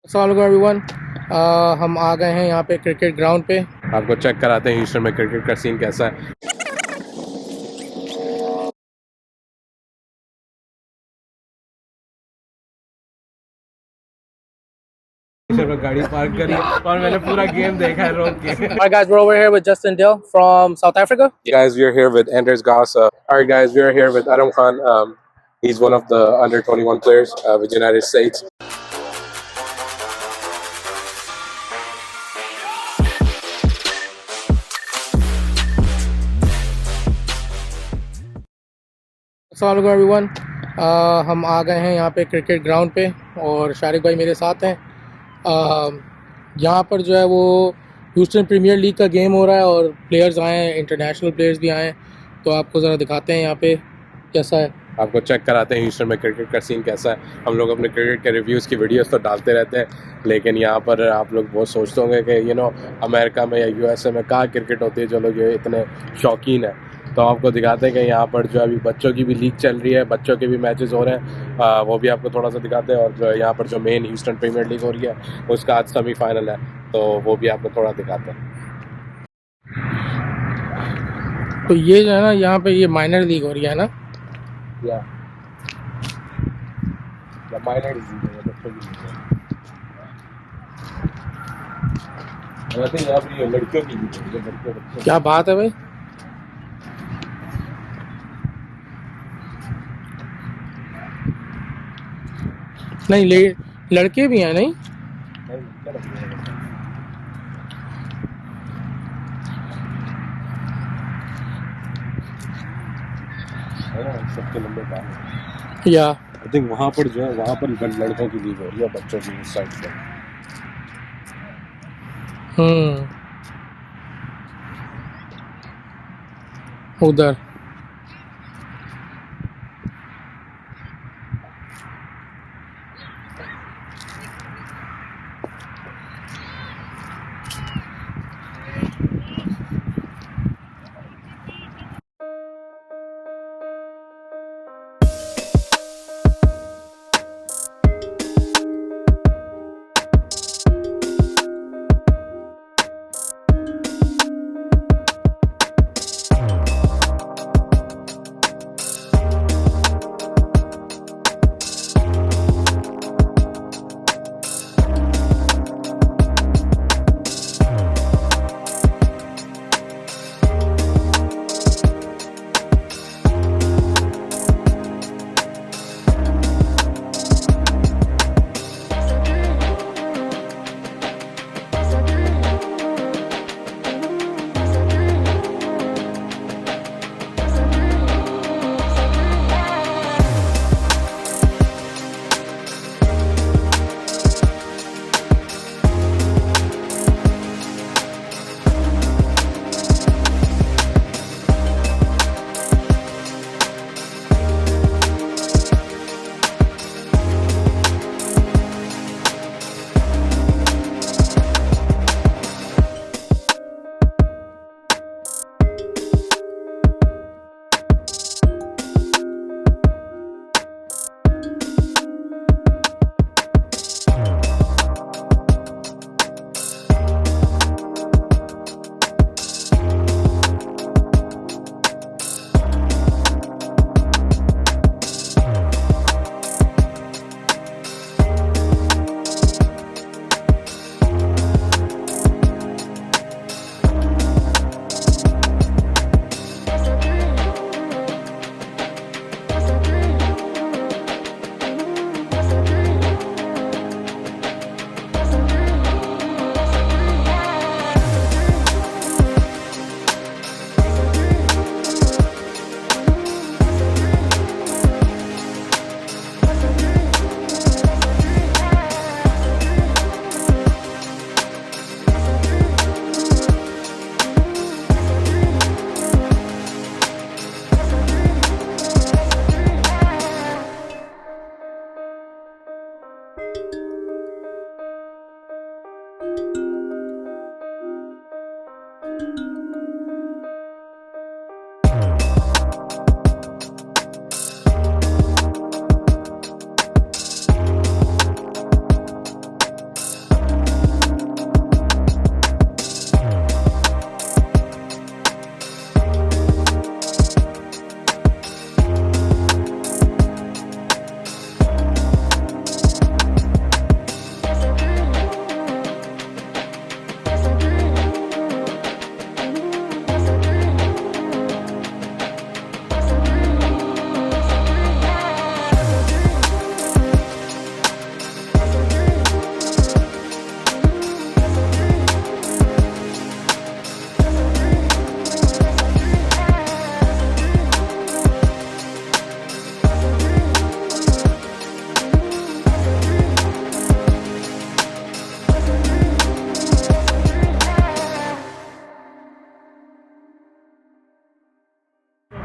अस्सलाम वालेकुम एवरीवन। हम आ गए हैं यहाँ पे क्रिकेट ग्राउंड पे। आपको चेक कराते हैं ह्यूस्टन में क्रिकेट का सीन कैसा है। गाड़ी पार्क करी और मैंने पूरा गेम देखा है रोक के। Alright guys, we're over here with Justin Dill from South Africa. Guys, we are here with Anders Gasa. Alright guys, we are here with Adam Khan. He's one of the under 21 players with the United States. अस्सलाम वालेकुम everyone. हम आ गए हैं यहाँ पे cricket ground पे और शारिक भाई मेरे साथ हैं। यहाँ पर जो है वो ह्यूस्टन प्रीमियर लीग का गेम हो रहा है और प्लेयर्स आए हैं, इंटरनेशनल प्लेयर्स भी आए हैं। तो आपको ज़रा दिखाते हैं यहाँ पे कैसा है। आपको चेक कराते हैं ह्यूस्टन में क्रिकेट का सीन कैसा है। हम लोग अपने क्रिकेट के रिव्यूज़ की वीडियोस तो डालते रहते हैं, लेकिन यहाँ पर आप लोग बहुत सोचते होंगे कि अमेरिका में या यूएसए में कहाँ क्रिकेट होती है, जो लोग ये इतने शौकीन हैं। तो आपको दिखाते हैं कि यहाँ पर जो अभी बच्चों की भी लीग चल रही है, बच्चों के भी मैचेस हो रहे हैं, वो भी आपको थोड़ा सा दिखाते हैं। और जो यहाँ पर जो मेन ह्यूस्टन प्रीमियर लीग हो रही है उसका आज सेमीफाइनल है, तो वो भी आपको थोड़ा दिखाते हैं। तो ये जो है ना, यहाँ पे ये माइनर लीग हो रही है ना। या माइनर लीग है, बच्चों की लीग है। वैसे यहाँ पर ये लड़कियों की लीग है, बच्चों। क्या बात है भाई। नहीं लड़के भी हैं नहीं। सबके लंबे बाल या आई थिंक वहाँ पर जो है वहाँ पर लड़कों की लीग हो रही है, बच्चों की इस साइड पर। उधर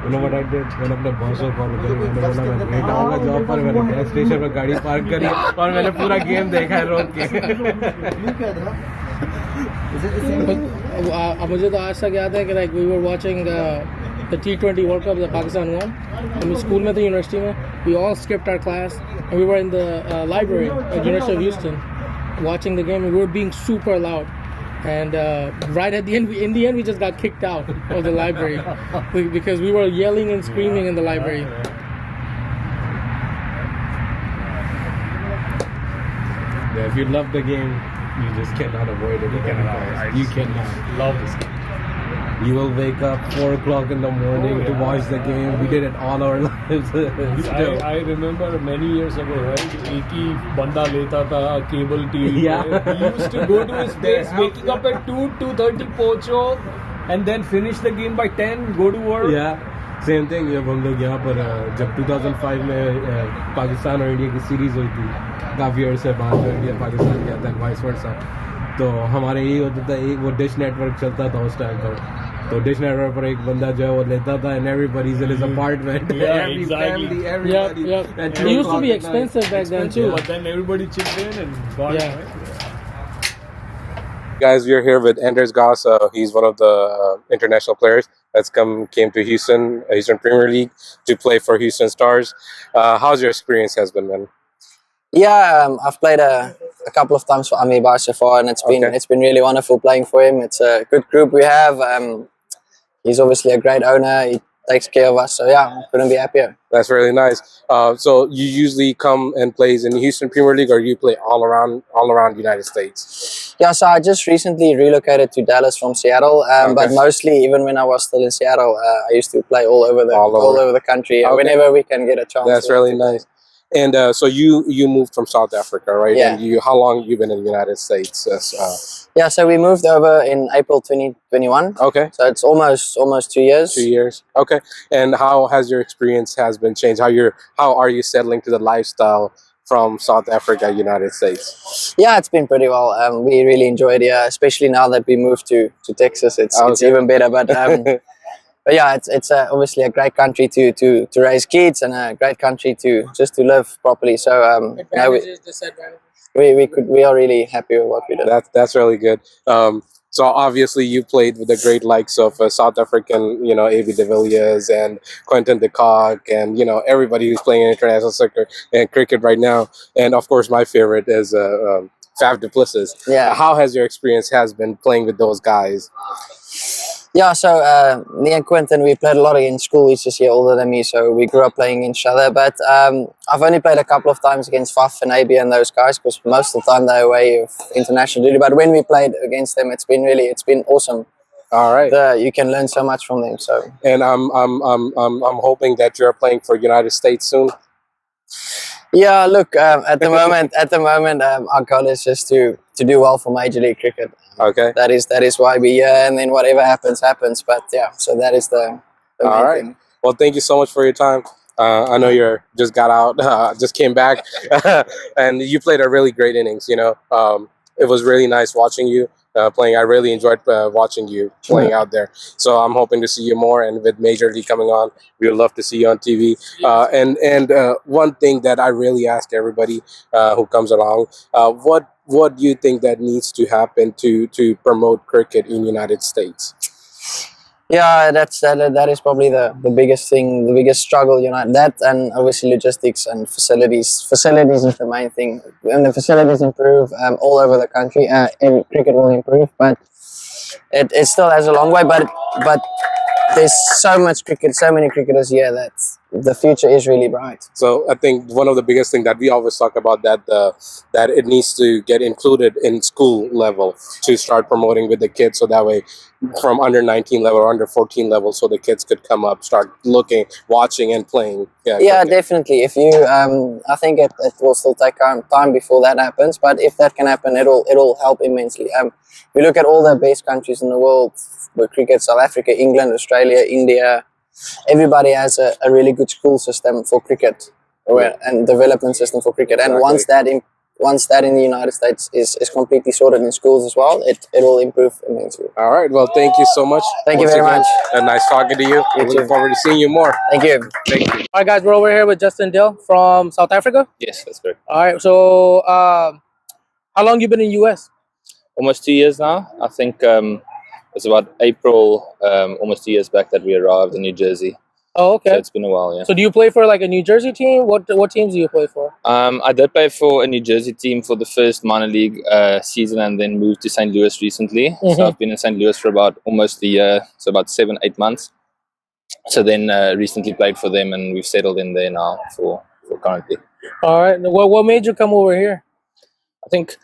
You know what I did? मैंने अपने बॉस को कॉल किया, मैंने बोला मैं लेट आऊँगा जॉब पर, मैंने गैस स्टेशन पर गाड़ी पार्क करी और मैंने पूरा गेम देखा है रोक के. मुझे तो आज तक याद है कि like we were watching the T20 World Cup that Pakistan won. हम स्कूल में थे, यूनिवर्सिटी में. We all skipped our class and we were in the library at University of Houston watching the game, and we were being super loud. And right at the end, we just got kicked out of the library because we were yelling and screaming in the library. Yeah, if you love the game, you just cannot avoid it. You cannot love this game. You will wake up 4 o'clock in the morning to watch the game. We did it all our lives. I remember many years ago, right? एक ही बंदा लेता था cable TV. Yeah. He used to go to his place, waking up at 2:30 pocho, and then finish the game by 10, go to work. Yeah. Same thing. जब हम लोग यहाँ पर जब 2005 में पाकिस्तान और इंडिया की सीरीज हुई थी, काफ़ी अर्से बाद में इंडिया पाकिस्तान गया था, वाइस वर्सा, तो हमारे यही होता था, एक वो डिश नेटवर्क चलता था उस टाइम पर, तो डिश नेटवर्क पर एक बंदा जो है वो लेता था, and everybody's in his apartment. Yeah, Every exactly. family, everybody. Yep. At It 2 used to be o'clock at expensive night. back then too. But then everybody chipped in and got Yeah. it, right? Guys, we're here with Anders Goss. He's one of the international players that's came to Houston Premier League to play for Houston Stars. How's your experience has been, man? Yeah, I've played a couple of times for Amibar so far, and it's been really wonderful playing for him. It's a good group we have. He's obviously a great owner. He takes care of us, so yeah, couldn't be happier. That's really nice. So you usually come and plays in Houston Premier League, or you play all around the United States? Yeah, so I just recently relocated to Dallas from Seattle, but mostly, even when I was still in Seattle, I used to play all over the country whenever we can get a chance. That's really nice. And so you moved from South Africa, right? Yeah. And how long you been in the United States? Yeah, so we moved over in April 2021. Okay. So it's almost 2 years. 2 years. Okay. And how has your experience has been changed? How are you settling to the lifestyle from South Africa, United States? Yeah, it's been pretty well. We really enjoyed it, especially now that we moved to Texas. It's even better. But yeah, it's obviously a great country to raise kids, and a great country to live properly. So we are really happy with what we did. That's really good. So obviously you played with the great likes of South African, A.B. de Villiers and Quentin de Kock, and everybody who's playing international soccer and cricket right now. And of course, my favorite is Faf du Plessis. Yeah. How has your experience has been playing with those guys? Yeah, so me and Quentin, we played a lot in school. He's just a year older than me, so we grew up playing against each other. But I've only played a couple of times against Faf and AB and those guys, because most of the time they're away of international duty. But when we played against them, it's been awesome. All right. You can learn so much from them. So. And I'm hoping that you're playing for United States soon. Yeah, look, at the moment, our goal is just to do well for Major League Cricket. Okay. That is why we're here, and then whatever happens. But yeah, so that is the all right. thing. Well, thank you so much for your time. I know you're just got out, just came back, and you played a really great innings. It was really nice watching you playing. I really enjoyed watching you playing out there. So I'm hoping to see you more, and with Major League coming on, we would love to see you on TV. And one thing that I really ask everybody who comes along, what do you think that needs to happen to promote cricket in the United States? Yeah, that is probably the biggest thing, the biggest struggle. That, and obviously logistics and facilities. Facilities is the main thing. When the facilities improve all over the country, and cricket will improve. But it still has a long way. But there's so much cricket, so many cricketers here that the future is really bright. So I think one of the biggest things that we always talk about that it needs to get included in school level to start promoting with the kids, so that way from under 19 level or under 14 level, so the kids could come up, start looking, watching, and playing. Yeah, definitely. If you, I think it will still take time before that happens, but if that can happen, it'll help immensely. We look at all the best countries in the world with cricket: South Africa, England, Australia, India. Everybody has a really good school system for cricket, and development system for cricket. And once that once that in the United States is completely sorted in schools as well, it will improve immensely. All right. Well, thank you so much. Thank you Once very again, much. Nice talking to you. We too. look forward to seeing you more. Thank you. Thank you. All right, guys, we're over here with Justin Dill from South Africa. Yes, that's correct. All right, so how long you been in US? Almost 2 years now. I think it's about April, almost 2 years back that we arrived in New Jersey. Oh, okay. So it's been a while, yeah. So do you play for like a New Jersey team? What teams do you play for? I did play for a New Jersey team for the first minor league season and then moved to St. Louis recently. So I've been in St. Louis for about almost a year, so about 7-8 months. So then recently played for them and we've settled in there now for currently. All right. What made you come over here? I think,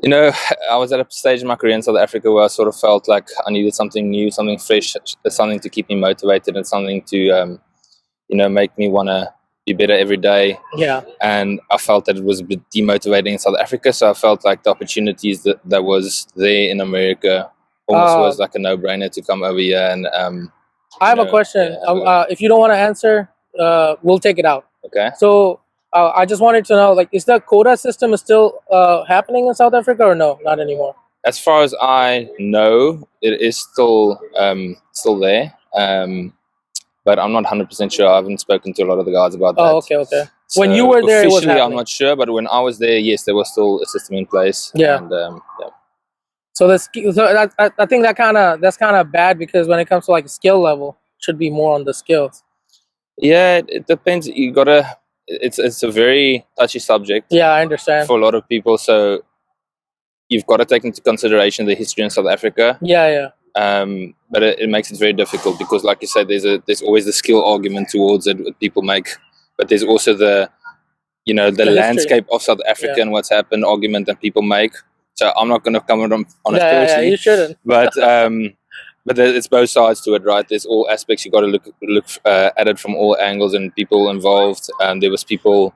I was at a stage in my career in South Africa where I sort of felt like I needed something new, something fresh, something to keep me motivated and something to, make me want to be better every day. Yeah. And I felt that it was a bit demotivating in South Africa. So I felt like the opportunities that was there in America almost was like a no-brainer to come over here. And I have a question. If you don't want to answer, we'll take it out. Okay. So I just wanted to know, like, is the quota system still happening in South Africa or no? Not anymore. As far as I know, it is still there. But I'm not 100% sure. I haven't spoken to a lot of the guys about that. Oh, okay. So when you were there, it was officially, I'm happening. not sure. But when I was there, yes, there was still a system in place. Yeah. And, yeah. So I think that's kind of bad because when it comes to like skill level, it should be more on the skills. Yeah, it depends. You gotta. It's a very touchy subject. Yeah, I understand. For a lot of people, so you've got to take into consideration the history in South Africa. Yeah. But it makes it very difficult because, like you said, there's always the skill argument towards it that people make, but there's also the landscape of South Africa and what's happened argument that people make. So I'm not going to comment on it personally. Yeah, you shouldn't. But it's both sides to it, right? There's all aspects. You got to look at it from all angles and people involved. There was people,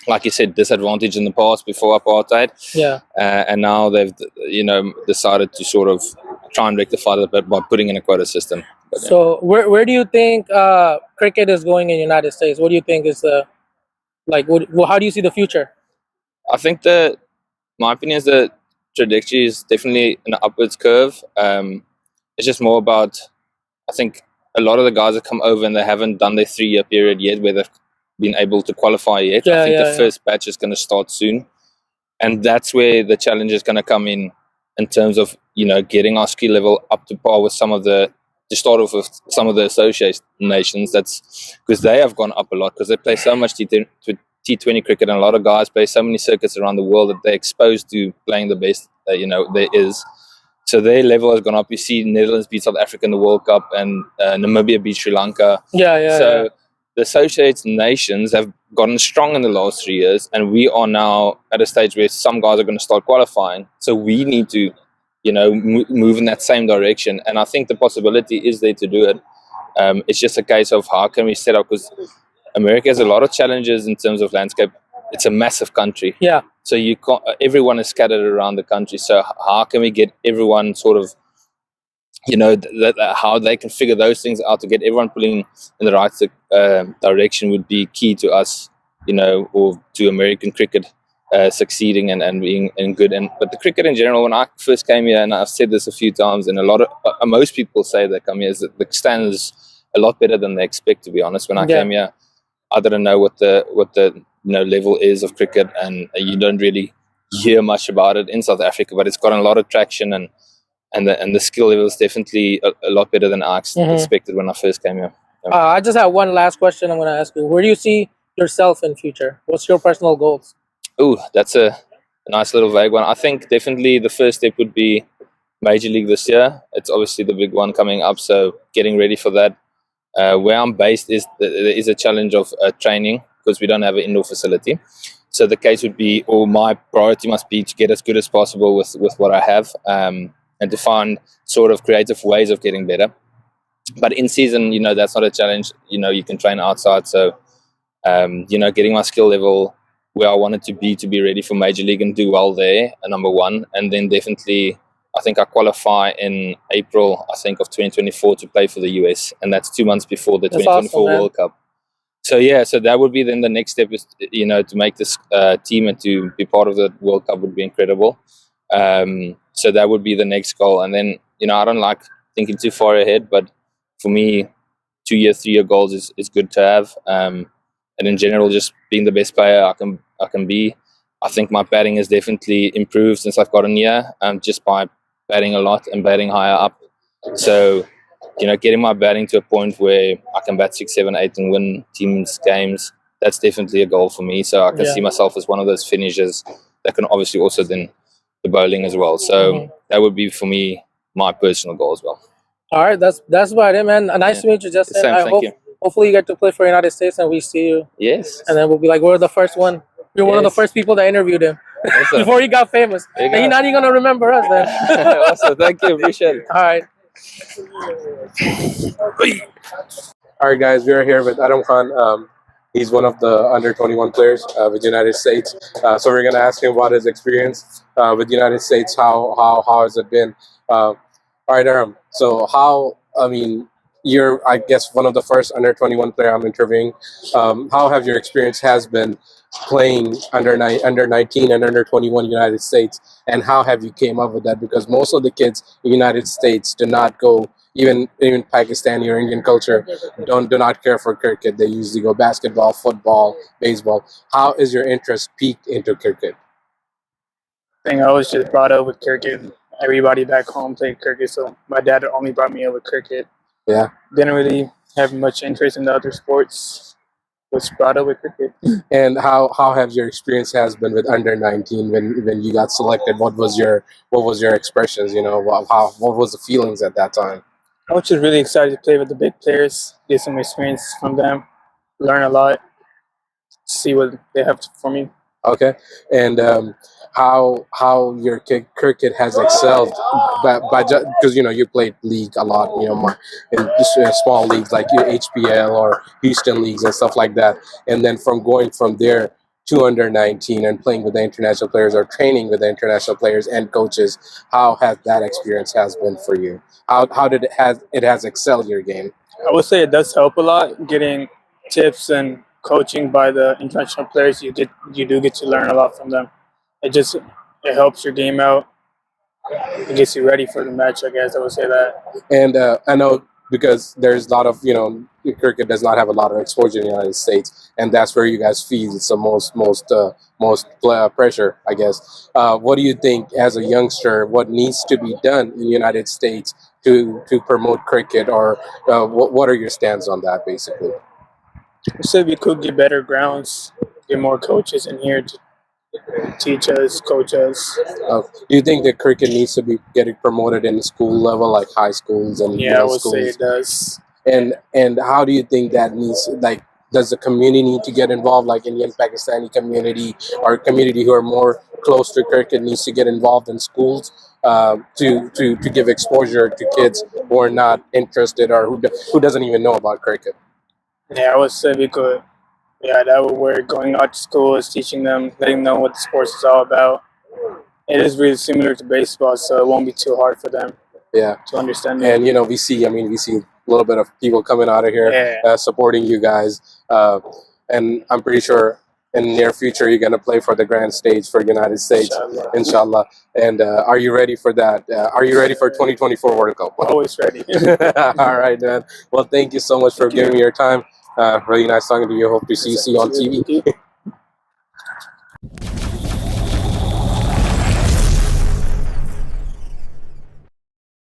like you said, disadvantaged in the past before apartheid. Yeah. And now they've decided to sort of try and rectify that by putting in a quota system. But, so where do you think cricket is going in the United States? What do you think is how do you see the future? I think my opinion is the trajectory is definitely an upwards curve. It's just more about, I think a lot of the guys that come over and they haven't done their 3-year period yet where they've been able to qualify yet. I think the first batch is going to start soon. And that's where the challenge is going to come in terms of, getting our skill level up to par with some of to start off with some of the association nations. That's because they have gone up a lot because they play so much T20 cricket and a lot of guys play so many circuits around the world that they're exposed to playing the best, there is. So their level has gone up. You see Netherlands beat South Africa in the World Cup and Namibia beat Sri Lanka. So the associated nations have gotten strong in the last 3 years, and we are now at a stage where some guys are going to start qualifying. So we need to, move in that same direction. And I think the possibility is there to do it. It's just a case of how can we set up, because America has a lot of challenges in terms of landscape. It's a massive country. Yeah. So everyone is scattered around the country. So how can we get everyone sort of, how they can figure those things out to get everyone pulling in the right direction would be key to us, or to American cricket succeeding and being good. But the cricket in general, when I first came here, and I've said this a few times, and most people say they come here, is that the standard is a lot better than they expect. To be honest, when I came here, I didn't know what the level is of cricket, and you don't really hear much about it in South Africa, but it's gotten a lot of traction, and the skill level is definitely a lot better than I expected when I first came here. I just have one last question I'm going to ask you. Where do you see yourself in future? What's your personal goals? Oh, that's a nice little vague one. I think definitely the first step would be Major League this year. It's obviously the big one coming up, so getting ready for that. Where I'm based there is a challenge of training because we don't have an indoor facility. So the case would be, or my priority must be to get as good as possible with what I have, and to find sort of creative ways of getting better. But in season, that's not a challenge. You can train outside. So, getting my skill level where I wanted to be ready for Major League and do well there, number one. And then definitely, I think I qualify in April, of 2024 to play for the US. And that's 2 months before the 2024 awesome, World Cup. So yeah, so that would be then the next step is, you know, to make this team and to be part of the World Cup would be incredible. So that would be the next goal. And then, you know, I don't like thinking too far ahead, but for me, 2 year, 3 year goals is good to have. And in general, just being the best player I can be. I think my batting has definitely improved since I've gotten here, just by batting a lot and batting higher up. So, you know, getting my batting to a point where I can bat 6, 7, 8 and win teams games, that's definitely a goal for me. So I can Yeah. see myself as one of those finishers that can obviously also then the bowling as well. So that would be for me my personal goal as well. All right, that's about it, man. Nice Yeah. to meet you, Justin. Same, I thank you. hopefully you get to play for the United States and we see you, Yes. and then we'll be like, we're the first one. We're one of the Yes. first people that interviewed him Awesome. before he got famous. There you And he's go. not even gonna remember us then. Awesome, thank you, appreciate it. All right. All right, guys, we are here with Adam Khan. He's one of the under 21 players with United States. So we're gonna ask him about his experience with United States. How has it been? All right, Adam. So I mean, you're I guess one of the first under 21 player I'm interviewing. How have your experience has been playing under 19 and under 21 United States, and how have you came up with that? Because most of the kids in United States do not go. Even Pakistani or Indian culture do not care for cricket. They usually go basketball, football, baseball. How is your interest peaked into cricket? Thing I was just brought up with cricket. Everybody back home played cricket, so my dad only brought me up with cricket. Yeah. Didn't really have much interest in the other sports. Was brought up with cricket. And how have your experience has been with under 19 when you got selected? What was your expressions? You know, what was the feelings at that time? I was just really excited to play with the big players, get some experience from them, learn a lot, see what they have for me. Okay, and how your cricket has excelled, by because you know you played league a lot, you know, in small leagues like your HPL or Houston leagues and stuff like that, and then from going from there to under 19 and playing with the international players or training with the international players and coaches, how has that experience has been for you? How did it has excelled your game? I would say it does help a lot getting tips and coaching by the international players. You do get to learn a lot from them. It helps your game out. It gets you ready for the match. I guess I would say that. And I know because there's a lot of cricket does not have a lot of exposure in the United States, and that's where you guys feel it's the most pressure, I guess. What do you think as a youngster? What needs to be done in the United States to promote cricket, or what are your stands on that, basically? I said we could get better grounds, get more coaches in here to teach us, coach us. Do you think that cricket needs to be getting promoted in the school level, like high schools and Yeah, I middle would schools? say it does. And how do you think that needs, like, does the community need to get involved, like Indian Pakistani community or community who are more close to cricket needs to get involved in schools to give exposure to kids who are not interested or who doesn't even know about cricket? Yeah, I would say we could. Yeah, that would work. Going out to school is teaching them, letting them know what the sports is all about. It is really similar to baseball, so it won't be too hard for them Yeah. to understand it. And we see a little bit of people coming out of here Yeah. supporting you guys, and I'm pretty sure in the near future you're going to play for the grand stage for United States, inshallah. And are you ready for that? Are you ready for 2024 World Cup? Always ready. All right, man. Well, thank you so much for giving me your time. Really nice talking to you. Hope to see you on TV.